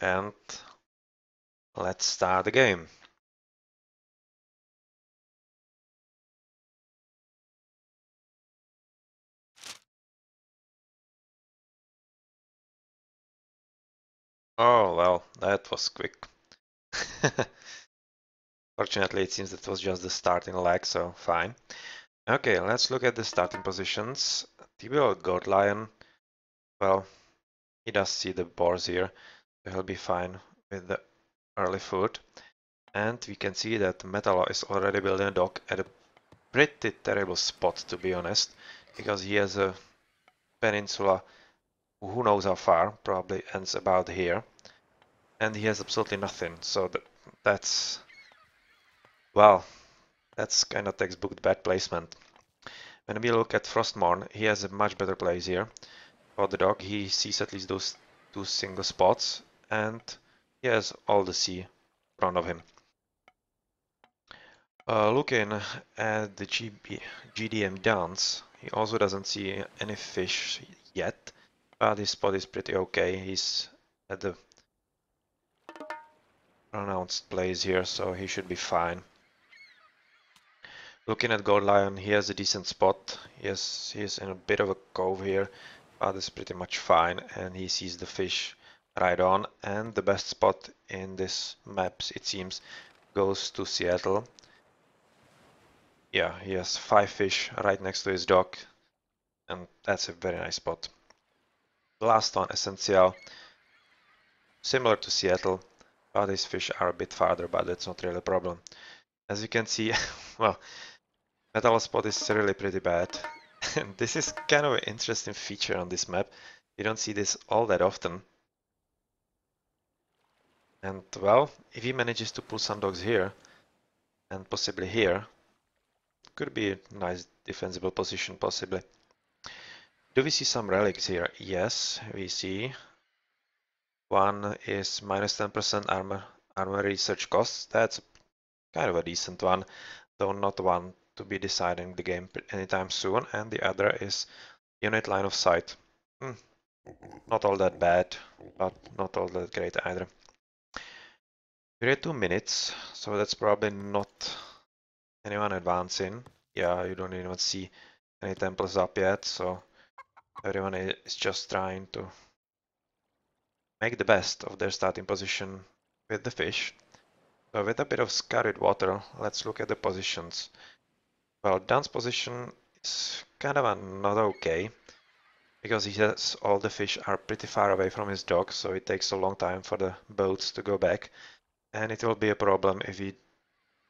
and let's start the game. Oh, well, that was quick. Fortunately, it seems that was just the starting leg, so fine. Okay, let's look at the starting positions. TBL Goat Lion, well, he does see the boars here, so he'll be fine with the early food. And we can see that Metal is already building a dock at a pretty terrible spot, to be honest, because he has a peninsula, who knows how far, probably ends about here. And he has absolutely nothing, so that's, well, that's kind of textbook bad placement. When we look at Frostmourne, he has a much better place here. For the dog, he sees at least those two single spots, and he has all the sea in front of him. Looking at the GDM dance, he also doesn't see any fish yet, but his spot is pretty okay. He's at the pronounced place here, so he should be fine. Looking at Gold Lion, he has a decent spot. Yes, he is in a bit of a cove here, but it's pretty much fine, and he sees the fish right on. And the best spot in this map, it seems, goes to Seattle. Yeah, he has 5 fish right next to his dock, and that's a very nice spot. The last one, Essential, similar to Seattle, but his fish are a bit farther, but that's not really a problem. As you can see, well, Metal spot is really pretty bad. And this is kind of an interesting feature on this map. You don't see this all that often. And well, if he manages to pull some dogs here, and possibly here, could be a nice defensible position, possibly. Do we see some relics here? Yes, we see. One is minus 10% armor research costs. That's kind of a decent one, though not one to be deciding the game anytime soon. And the other is unit line of sight. Not all that bad, but not all that great either. We're at 2 minutes, so that's probably not anyone advancing. Yeah, you don't even see any temples up yet, so everyone is just trying to make the best of their starting position with the fish. So with a bit of scoured water, let's look at the positions. Well, Dan's position is kind of not okay, because he says all the fish are pretty far away from his dock, so it takes a long time for the boats to go back. And it will be a problem if he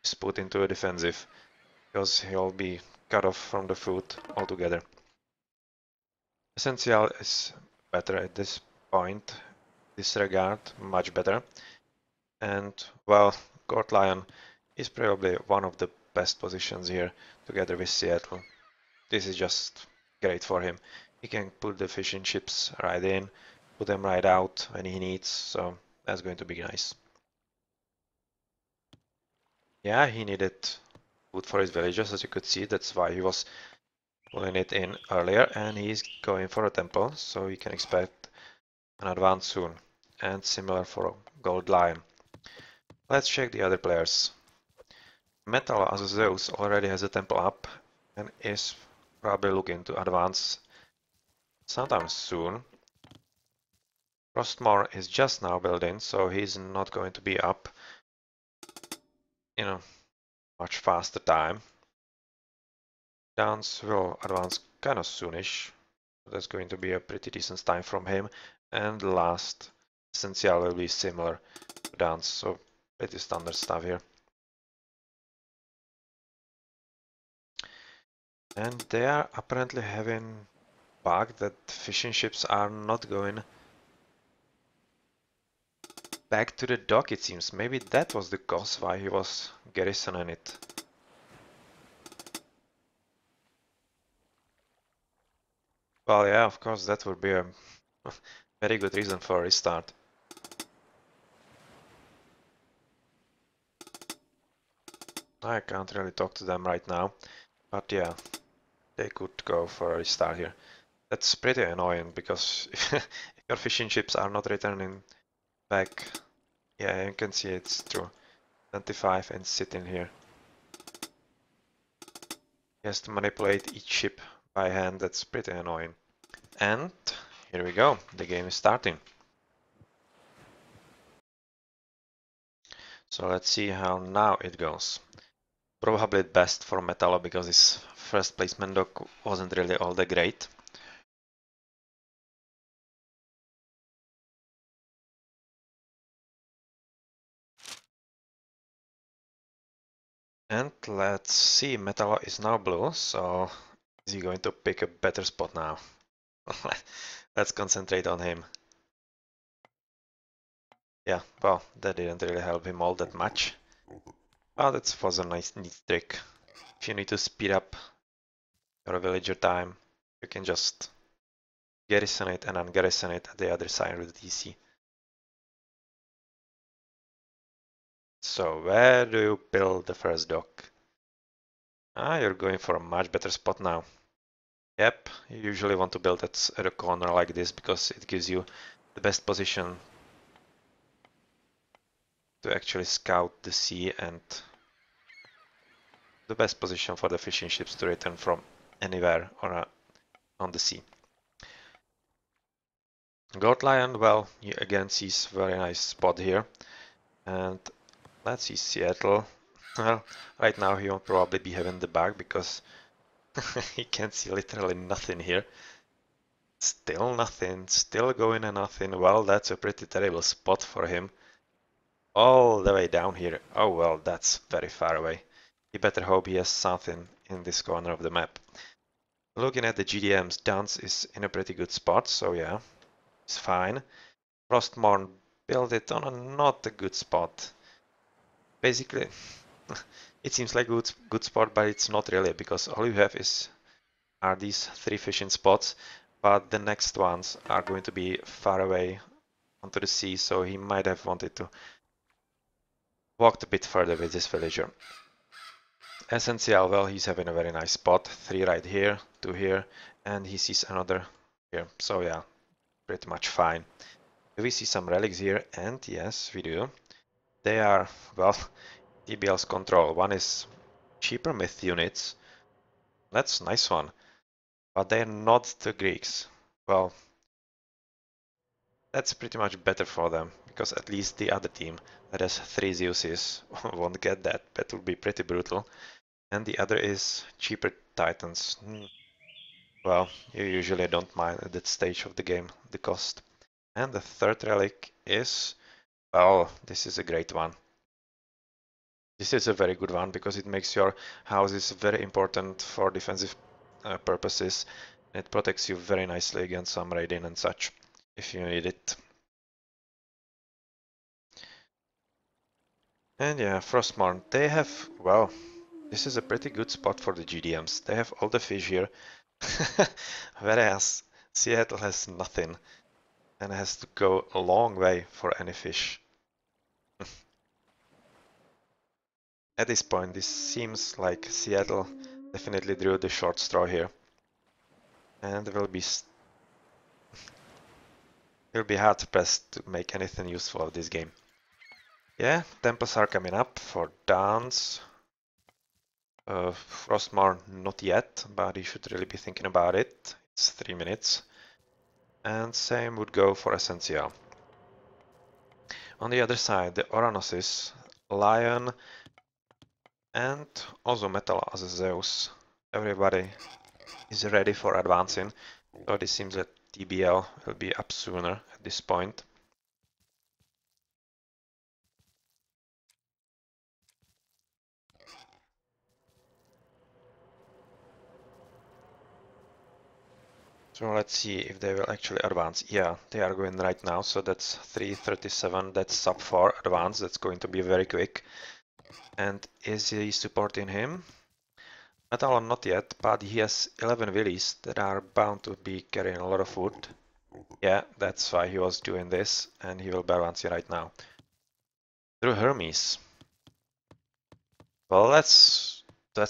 is put into a defensive, because he'll be cut off from the food altogether. Essential is better at this point, this regard, much better. And well, Court Lion is probably one of the best positions here together with Seattle. This is just great for him. He can put the fishing ships right in, put them right out when he needs, so that's going to be nice. Yeah, he needed food for his villagers, as you could see. That's why he was pulling it in earlier, and he's going for a temple, so we can expect an advance soon. And similar for Gold Lion. Let's check the other players. Metal as Zeus already has a temple up and is probably looking to advance sometime soon. Frostmourne is just now building, so he's not going to be up in a much faster time. Dance will advance kind of soonish. That's going to be a pretty decent time from him. And the last Essential will be similar to Dance, so pretty standard stuff here. And they are apparently having bug that fishing ships are not going back to the dock, it seems. Maybe that was the cause why he was garrisoning it. Well, yeah, of course, that would be a very good reason for a restart. I can't really talk to them right now, but yeah, they could go for a restart here. That's pretty annoying, because if your fishing ships are not returning back. Yeah, you can see it's true. 25 and sitting here. He has to manipulate each ship by hand. That's pretty annoying. And here we go. The game is starting. So let's see how now it goes. Probably best for Metallo because his first placement dock wasn't really all that great. And let's see, Metallo is now blue, so is he going to pick a better spot now? Let's concentrate on him. Yeah, well, that didn't really help him all that much. Oh, that was a nice neat trick. If you need to speed up your villager time, you can just garrison it and ungarrison it at the other side of the DC. So where do you build the first dock? Ah, you're going for a much better spot now. Yep, you usually want to build it at a corner like this because it gives you the best position to actually scout the sea and the best position for the fishing ships to return from anywhere or on the sea. Gold Lion, well, you again sees very nice spot here. And let's see Seattle. Well, right now he won't probably be having the bug because he can't see literally nothing here. Still nothing, still going and nothing. Well, that's a pretty terrible spot for him. All the way down here. Oh well, that's very far away. You better hope he has something in this corner of the map. Looking at the GDMs, Dance is in a pretty good spot, so yeah, it's fine. Frostmourne built it on a not a good spot. Basically, it seems like a good spot, but it's not really, because all you have are these 3 fishing spots, but the next ones are going to be far away onto the sea, so he might have wanted to walk a bit further with this villager. Essential, well, he's having a very nice spot. 3 right here, 2 here, and he sees another here. So yeah, pretty much fine. Do we see some relics here? And yes, we do. They are, well, TBL's control. One is cheaper myth units. That's a nice one. But they're not the Greeks. Well, that's pretty much better for them, because at least the other team that has 3 Zeuses won't get that. That would be pretty brutal. And the other is cheaper Titans. Well, you usually don't mind at that stage of the game, the cost. And the third relic is, well, this is a great one. This is a very good one because it makes your houses very important for defensive purposes. It protects you very nicely against some raiding and such, if you need it. And yeah, Frostmourne, they have, well, this is a pretty good spot for the GDMs. They have all the fish here, whereas Seattle has nothing and has to go a long way for any fish. At this point, this seems like Seattle definitely drew the short straw here. And will be hard pressed to make anything useful of this game. Yeah, temples are coming up for dance. Frostmourne not yet, but he should really be thinking about it. It's 3 minutes. And same would go for Essential. On the other side, the Oranosis, Lion, and also Metal as a Zeus. Everybody is ready for advancing, so this seems that TBL will be up sooner at this point. So let's see if they will actually advance. Yeah, they are going right now, so that's 3:37, that's sub 4 advance, that's going to be very quick. And is he supporting him? Metal not yet, but he has 11 willies that are bound to be carrying a lot of wood. Yeah, that's why he was doing this, and he will be advancing right now. Through Hermes. Well, that's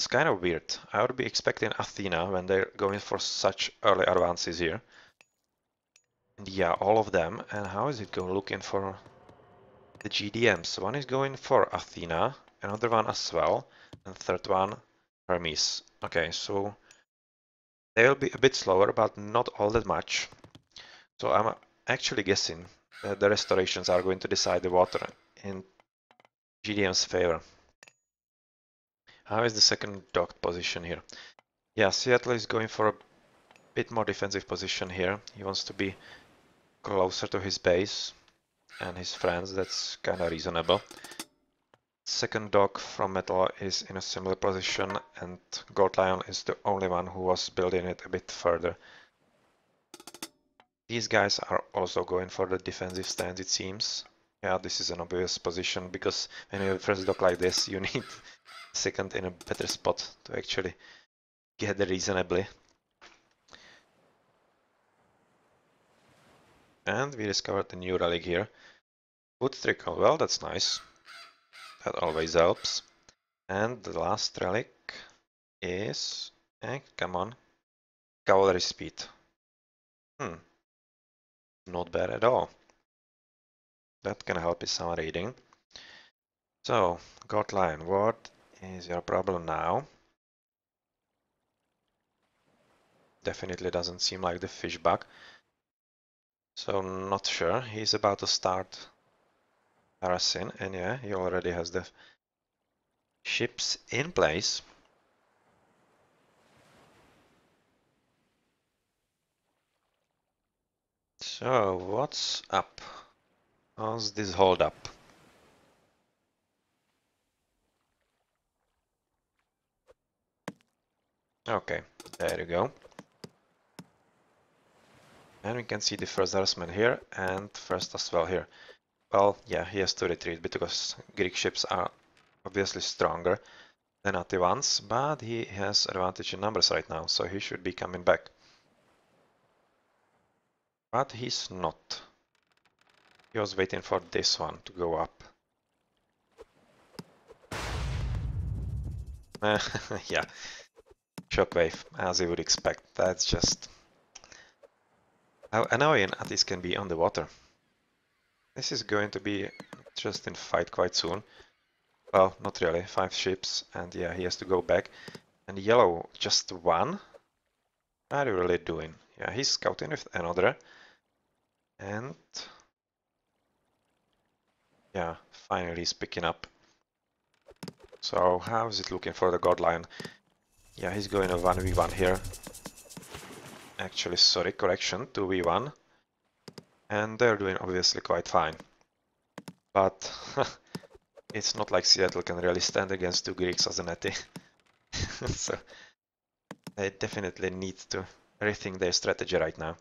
kind of weird. I would be expecting Athena when they're going for such early advances here. And yeah, all of them. And how is it going looking for the GDMs. One is going for Athena, another one as well, and third one Hermes. Okay, so they will be a bit slower, but not all that much. So I'm actually guessing that the restorations are going to decide the water in GDM's favor. How is the second docked position here? Yeah, Seattle is going for a bit more defensive position here. He wants to be closer to his base and his friends. That's kind of reasonable. Second dock from Metal is in a similar position, and Gold Lion is the only one who was building it a bit further. These guys are also going for the defensive stance, it seems. Yeah, this is an obvious position, because when you have a first dock like this, you need second in a better spot to actually get there reasonably. And we discovered a new relic here. Wood trickle, well, that's nice. That always helps. And the last relic is... come on. Cavalry speed. Not bad at all. That can help with some raiding. So, God Lion, what is your problem now? Definitely doesn't seem like the fish bug. So, not sure. He's about to start harassing, and yeah, he already has the ships in place. So, what's up? How's this hold up? Okay, there you go. And we can see the first harassment here, and first as well here. Well, yeah, he has to retreat because Greek ships are obviously stronger than AT ones, but he has advantage in numbers right now, so he should be coming back. But he's not. He was waiting for this one to go up. Yeah, shockwave, as you would expect. That's just how annoying Attis can be on the water. This is going to be an interesting fight quite soon. Well, not really. 5 ships, and yeah, he has to go back. And yellow, just one? What are you really doing? Yeah, he's scouting with another. And yeah, finally he's picking up. So how is it looking for the God Lion? Yeah, he's going a 1v1 here. Actually, sorry, correction, 2v1. And they're doing obviously quite fine. But it's not like Seattle can really stand against 2 Greeks as an AT. So they definitely need to rethink their strategy right now.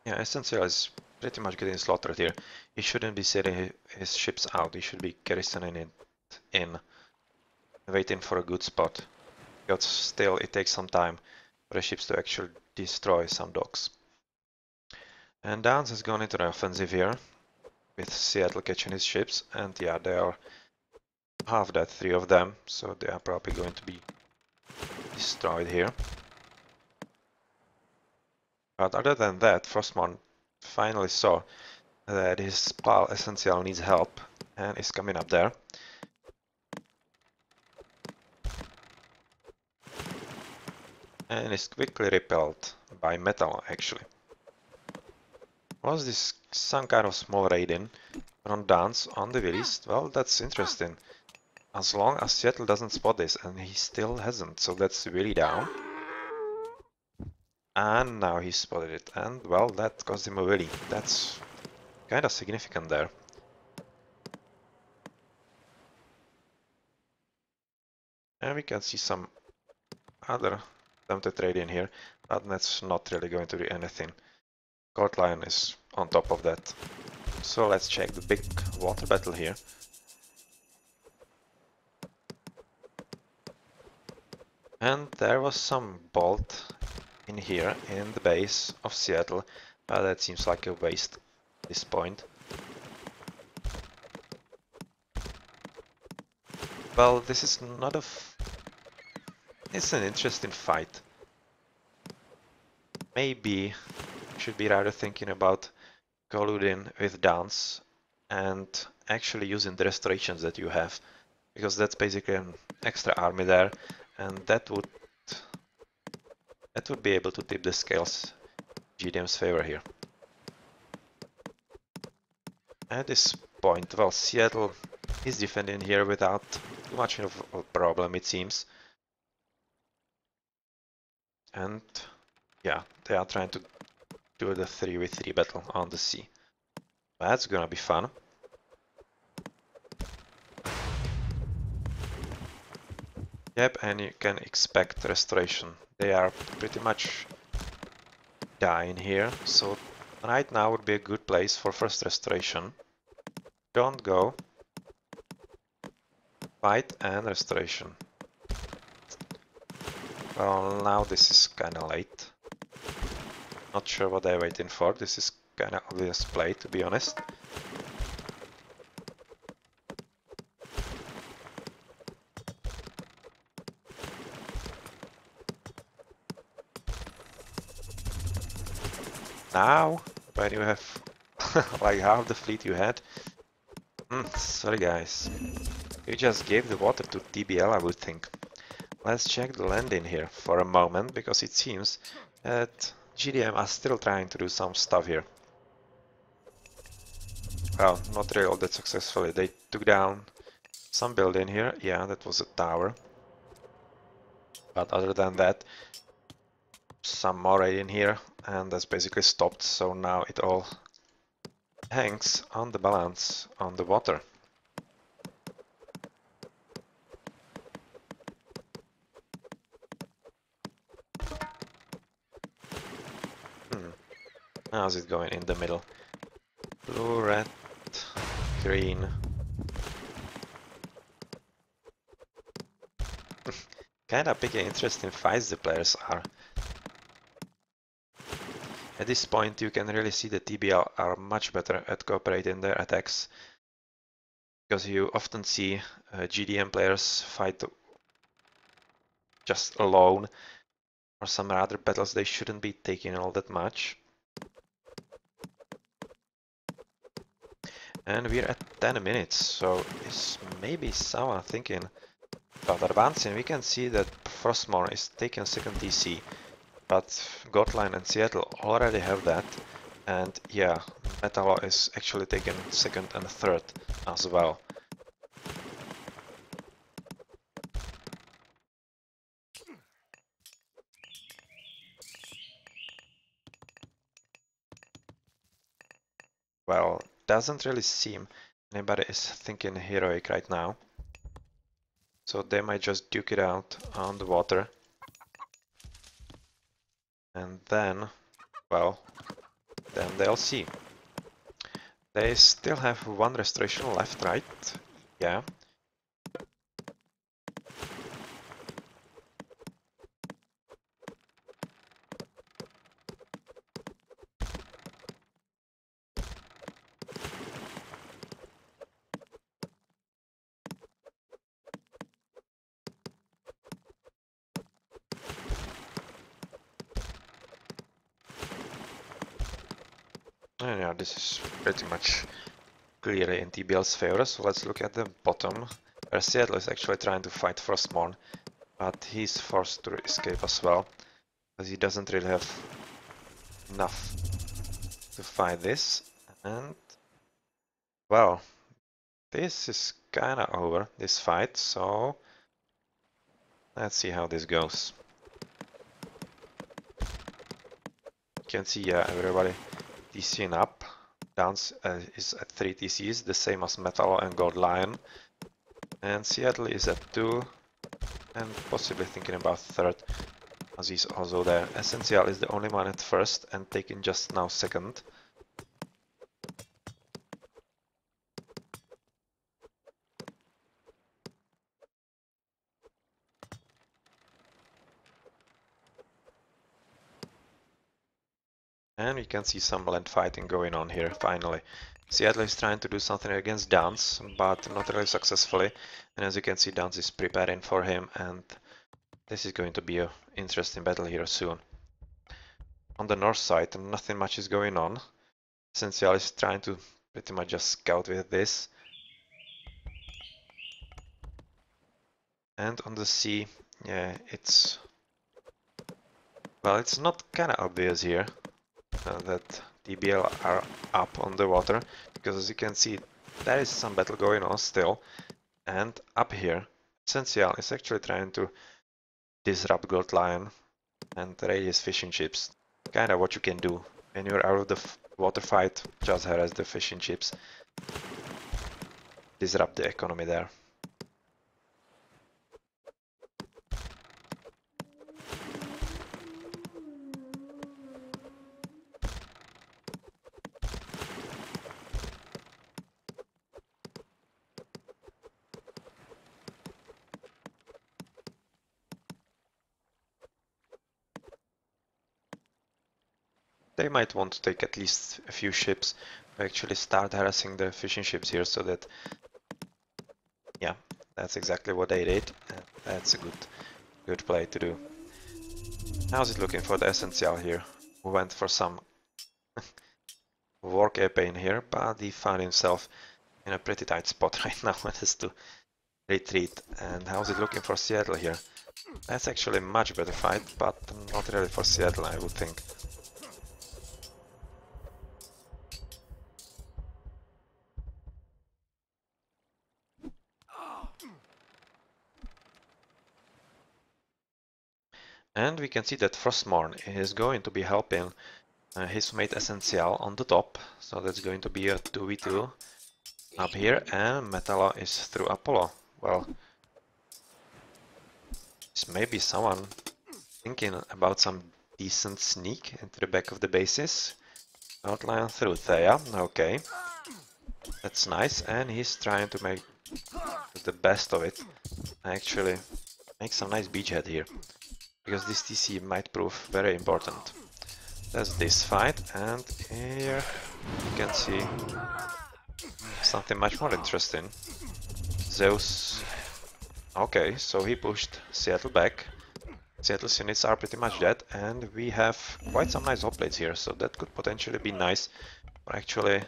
Yeah, Essential is pretty much getting slaughtered here. He shouldn't be setting his ships out, he should be garrisoning it in, waiting for a good spot. Because still it takes some time for the ships to actually destroy some docks. And Downs has gone into the offensive here, with Seattle catching his ships, and yeah, they are half dead, 3 of them, so they are probably going to be destroyed here. But other than that, Frostmourne finally saw that his pal Essential needs help and is coming up there. And is quickly repelled by Metal, actually. Was this some kind of small raid-in from Dance on the Willies? Well, that's interesting. As long as Seattle doesn't spot this, and he still hasn't, so that's really down. And now he spotted it, and well, that cost him a willy. That's kind of significant there. And we can see some other attempted trade in here, but that's not really going to do anything. Court Lion is on top of that. So let's check the big water battle here. And there was some bolt in here in the base of Seattle. That seems like a waste at this point. Well, this is not a... It's an interesting fight. maybe should be rather thinking about colluding with Dance and actually using the restorations that you have, because that's basically an extra army there, and that would be able to tip the scales GDM's favor here. At this point, well, Seattle is defending here without too much of a problem, it seems. And yeah, they are trying to do the 3v3 battle on the sea. That's gonna be fun. Yep, and you can expect restoration. They are pretty much dying here, so right now would be a good place for first restoration. Don't go. Fight and restoration. Well, now this is kinda late. Not sure what they're waiting for. This is kinda obvious play, to be honest. Now, when you have like half the fleet you had. Sorry guys. You just gave the water to TBL, I would think. Let's check the landing here for a moment, because it seems that GDM are still trying to do some stuff here. Well, not really all that successfully. They took down some building here. Yeah, that was a tower. But other than that, some more in here, and that's basically stopped. So now it all hangs on the balance on the water. How's it going in the middle? Blue, red, green. Kinda picking interesting fights the players are. At this point you can really see the TBL are much better at cooperating their attacks, because you often see GDM players fight just alone, or some other battles they shouldn't be taking all that much. And we're at 10 minutes, so is maybe someone thinking about advancing? We can see that Frostmourne is taking second TC, but Gotland and Seattle already have that, and yeah, Metalo is actually taking second and third as well. Well, doesn't really seem anybody is thinking heroic right now, so they might just duke it out on the water, and then, well, then they'll see. They still have one restoration left, right? Yeah. And yeah, this is pretty much clearly in TBL's favor, so let's look at the bottom, where Seattle is actually trying to fight Frostmourne, but he's forced to escape as well, because he doesn't really have enough to fight this, and well, this is kinda over, this fight, so let's see how this goes. You can see, yeah, everybody TCing up. Dance is at 3 TCs, the same as Metal and Gold Lion. And Seattle is at 2, and possibly thinking about third, as he's also there. Essential is the only one at first, and taking just now second. And we can see some land fighting going on here, finally. Seattle is trying to do something against Dance, but not really successfully. And as you can see, Dance is preparing for him, and this is going to be an interesting battle here soon. on the north side and nothing much is going on. Essential is trying to pretty much just scout with this. And on the sea, yeah, it's... Well, it's not kinda obvious here that TBL are up on the water, because as you can see, there is some battle going on still. And up here, Essential is actually trying to disrupt Gold Lion and raid his fishing ships. Kinda what you can do when you're out of the water fight, just harass the fishing ships. Disrupt the economy there. They might want to take at least a few ships to actually start harassing the fishing ships here, so that, yeah, that's exactly what they did, and that's a good play to do. How's it looking for the Essential here, who went for some war campaign here, but he found himself in a pretty tight spot right now and has to retreat. And how's it looking for Seattle here? That's actually a much better fight, but not really for Seattle, I would think. And we can see that Frostmourne is going to be helping his mate Essential on the top, so that's going to be a 2v2 up here, and Metallo is through Apollo. Well, this may be someone thinking about some decent sneak into the back of the bases. Outline through Thea, okay. That's nice, and he's trying to make the best of it. Actually, make some nice beachhead here, because this TC might prove very important. That's this fight, and here you can see something much more interesting. Zeus... Okay, so he pushed Seattle back. Seattle's units are pretty much dead, and we have quite some nice hoplites here, so that could potentially be nice for actually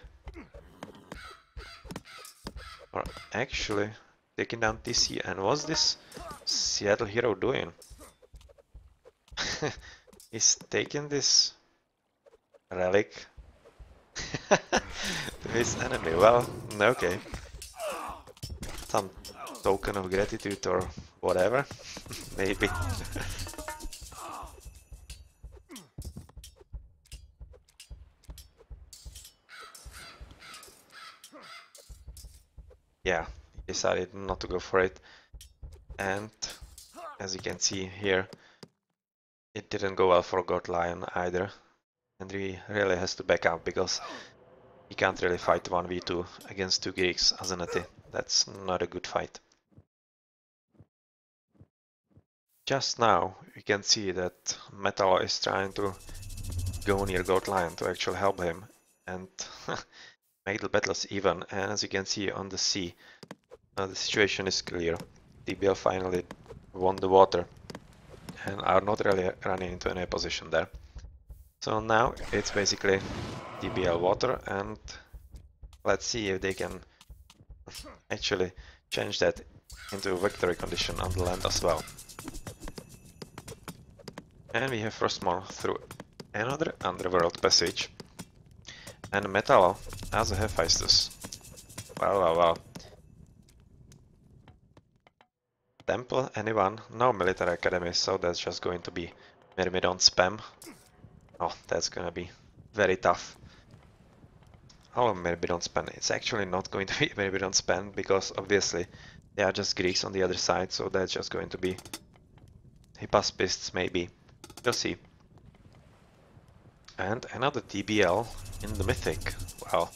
taking down TC. And what's this Seattle hero doing? He's taking this relic to his enemy. Well, okay. Some token of gratitude or whatever, maybe. Yeah, he decided not to go for it, and as you can see here, it didn't go well for God Lion either, and he really has to back up because he can't really fight 1v2 against two Greeks, Azanati. That's not a good fight. Just now we can see that Metallo is trying to go near God Lion to actually help him and make the battles even, and as you can see on the sea, the situation is clear. TBL finally won the water and are not really running into any position there. So now it's basically TBL water, and let's see if they can actually change that into a victory condition on the land as well. And we have Frostmourne through another underworld passage, and Metallo as a Hephaestus. Wow. Temple, anyone? No military academy, so that's just going to be Myrmidon spam. Oh, that's gonna be very tough. How long Myrmidon spam? It's actually not going to be Myrmidon spam, because obviously they are just Greeks on the other side, so that's just going to be Hypaspists maybe. We'll see. And another TBL in the Mythic. Wow.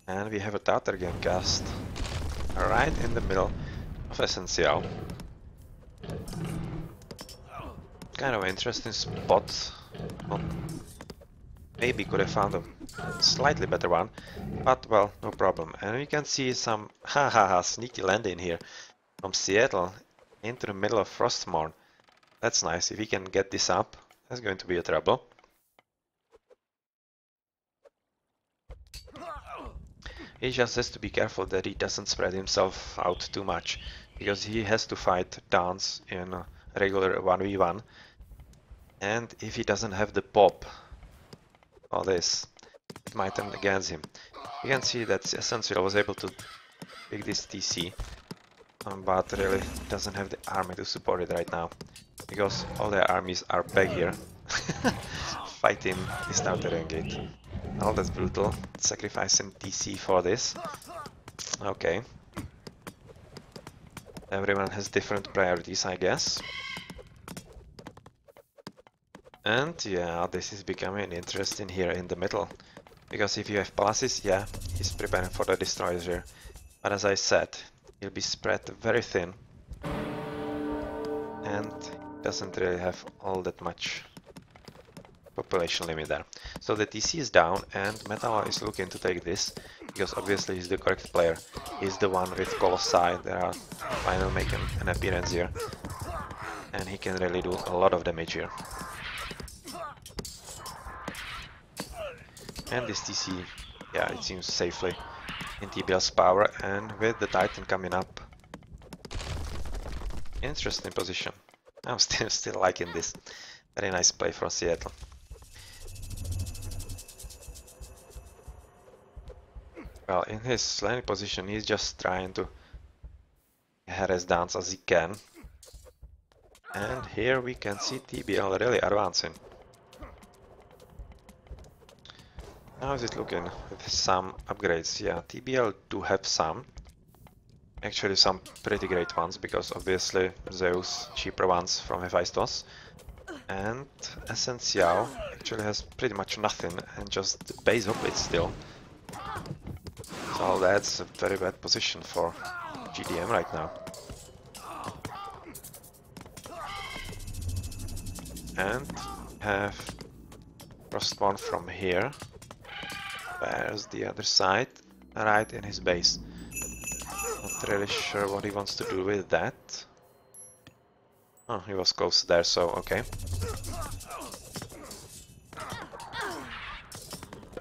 And we have a Tartargen cast right in the middle of Essential. Kind of an interesting spot. Well, maybe could have found a slightly better one, but well, no problem. And we can see some sneaky landing here from Seattle into the middle of Frostmourne. That's nice. If we can get this up, that's going to be a trouble. He just has to be careful that he doesn't spread himself out too much, because he has to fight Dance in a regular 1v1, and if he doesn't have the pop for this, it might turn against him. You can see that S23 was able to pick this TC, but really doesn't have the army to support it right now, because all their armies are back here fighting this Tartarian gate. Oh, that's brutal. Sacrificing TC for this. Okay. Everyone has different priorities, I guess. And yeah, this is becoming interesting here in the middle. Because if you have palaces, yeah, he's preparing for the destroyers here. But as I said, he'll be spread very thin. And doesn't really have all that much population limit there. So the TC is down and Metal is looking to take this, because obviously he's the correct player. He's the one with Colossi that are finally making an appearance here. And he can really do a lot of damage here. And this TC, yeah, it seems safely in TBL's power, and with the Titan coming up. Interesting position. I'm still liking this. Very nice play from Seattle. Well, in his landing position, he's just trying to harass Dance as he can. And here we can see TBL really advancing. How is it looking with some upgrades? Yeah, TBL do have some. Actually some pretty great ones, because obviously Zeus cheaper ones from Hephaestus. And Essential actually has pretty much nothing and just the base hoplite still. So that's a very bad position for GDM right now. And have crossed one from here. Where's the other side? Right in his base. Not really sure what he wants to do with that. Oh, he was close there, so okay.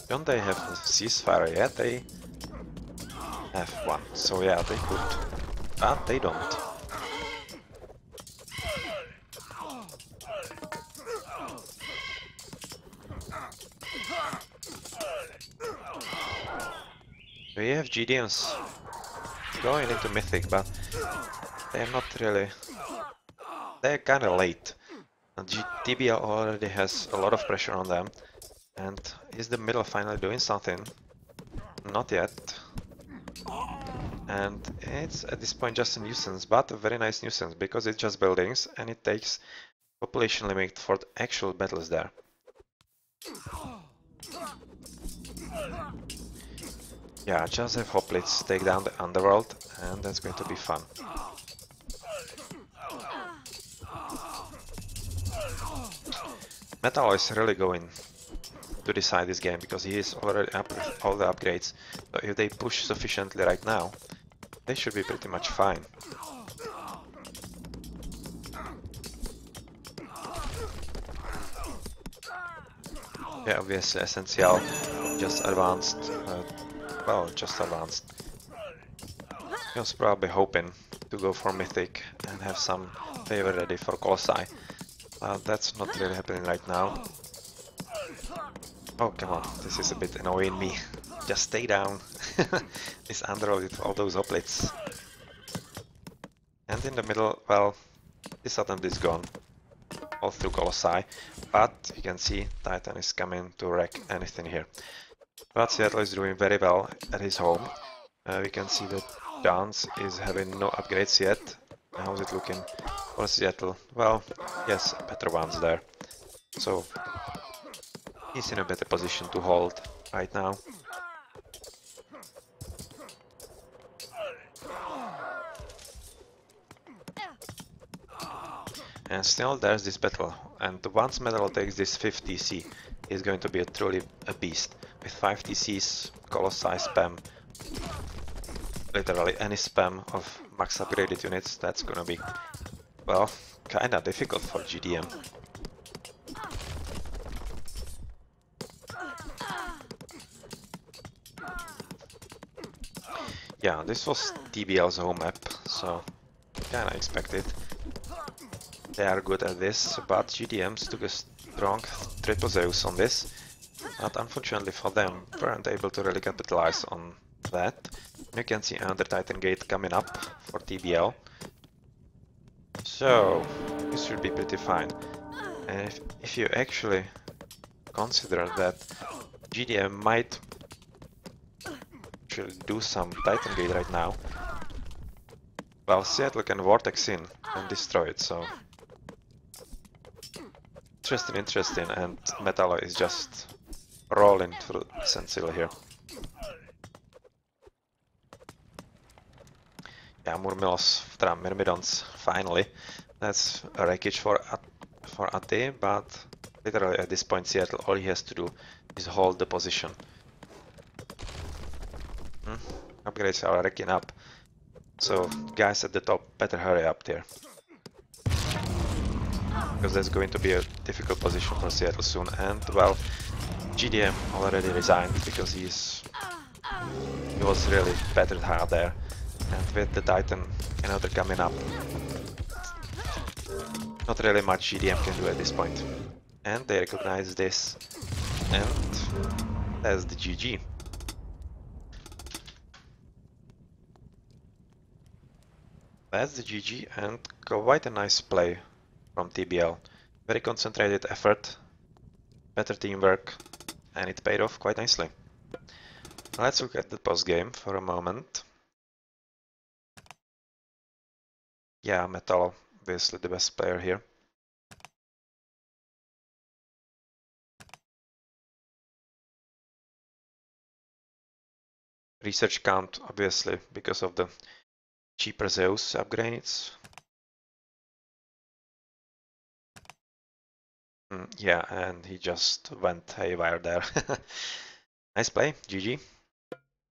Don't they have a ceasefire yet? They have one, so yeah, they could, but they don't. We have GDMs going into Mythic, but they're not really... They're kinda late. TBL already has a lot of pressure on them. And is the middle finally doing something? Not yet. And it's at this point just a nuisance, but a very nice nuisance, because it's just buildings and it takes population limit for the actual battles there. Yeah, just have hoplites take down the underworld, and that's going to be fun. Metal is really going to decide this game, because he is already up with all the upgrades. So if they push sufficiently right now, they should be pretty much fine. Yeah, obviously Essential just advanced, well, just advanced. He was probably hoping to go for Mythic and have some favor ready for Colossi. That's not really happening right now. Oh, come on, this is a bit annoying me. Just stay down. This underworld with all those hoplites. And in the middle, well, this attempt is gone. All through Colossi. But you can see Titan is coming to wreck anything here. But Seattle is doing very well at his home. We can see that Dance is having no upgrades yet. How's it looking for Seattle? Well, yes, better ones there. So he's in a better position to hold right now. And still there's this battle, and once Metal takes this 5th TC, he's going to be truly a beast. With 5 TCs, Colossi spam, literally any spam of max upgraded units, that's gonna be, well, kinda difficult for GDM. Yeah, this was TBL's home map, so kinda expected. They are good at this, but GDMs took a strong triple Zeus on this. But unfortunately for them, weren't able to really capitalize on that. You can see another Titan Gate coming up for TBL. So, this should be pretty fine. And if you actually consider that GDM might actually do some Titan Gate right now, well, Seattle can Vortex in and destroy it, so... Interesting, and Metallo is just rolling through Sensil here. Yeah, Murmilos, Myrmidons, finally. That's a wreckage for AT, but literally at this point Seattle, all he has to do is hold the position. Upgrades are wrecking up. So guys at the top, better hurry up there. Because that's going to be a difficult position for Seattle soon. And well, GDM already resigned because he was really battered hard there. And with the Titan another coming up, not really much GDM can do at this point. And they recognize this. And that's the GG. That's the GG and quite a nice play from TBL. Very concentrated effort, better teamwork, and it paid off quite nicely. Let's look at the post game for a moment. Yeah, Metal, obviously the best player here. Research count, obviously, because of the cheaper Zeus upgrades. Yeah, and he just went haywire there. Nice play, GG.